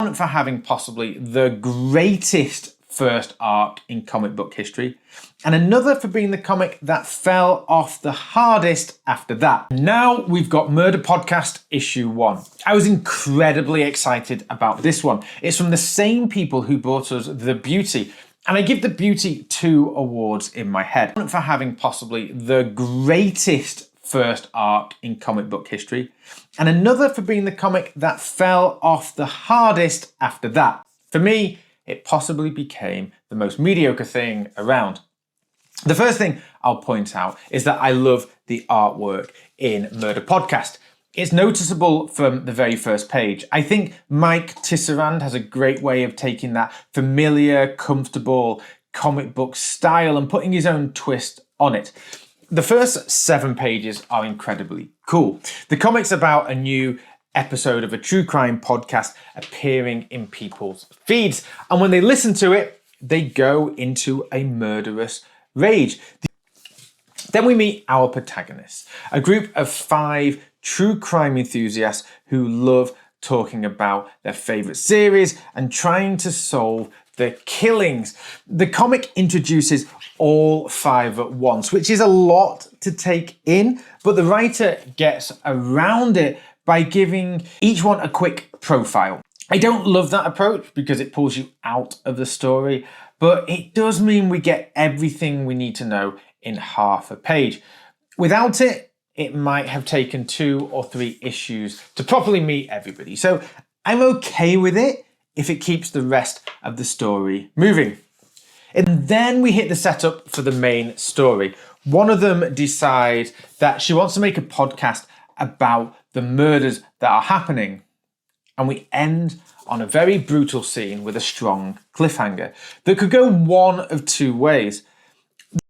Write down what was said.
One for having possibly the greatest first arc in comic book history, and another for being the comic that fell off the hardest after that. Now we've got Murder Podcast issue 1. I was incredibly excited about this one. It's from the same people who brought us The Beauty, and I give The Beauty 2 awards in my head. One for having possibly the greatest first arc in comic book history, and another for being the comic that fell off the hardest after that. For me, it possibly became the most mediocre thing around. The first thing I'll point out is that I love the artwork in Murder Podcast. It's noticeable from the very first page. I think Mike Tisserand has a great way of taking that familiar, comfortable comic book style and putting his own twist on it. The first 7 pages are incredibly cool. The comic's about a new episode of a true crime podcast appearing in people's feeds. And when they listen to it, they go into a murderous rage. Then we meet our protagonists, a group of 5 true crime enthusiasts who love talking about their favorite series and trying to solve the killings. The comic introduces all 5 at once, which is a lot to take in, but the writer gets around it by giving each one a quick profile. I don't love that approach because it pulls you out of the story, but it does mean we get everything we need to know in half a page. Without it, it might have taken 2 or 3 issues to properly meet everybody. So I'm okay with it if it keeps the rest of the story moving. And then we hit the setup for the main story. One of them decides that she wants to make a podcast about the murders that are happening. And we end on a very brutal scene with a strong cliffhanger that could go one of 2 ways.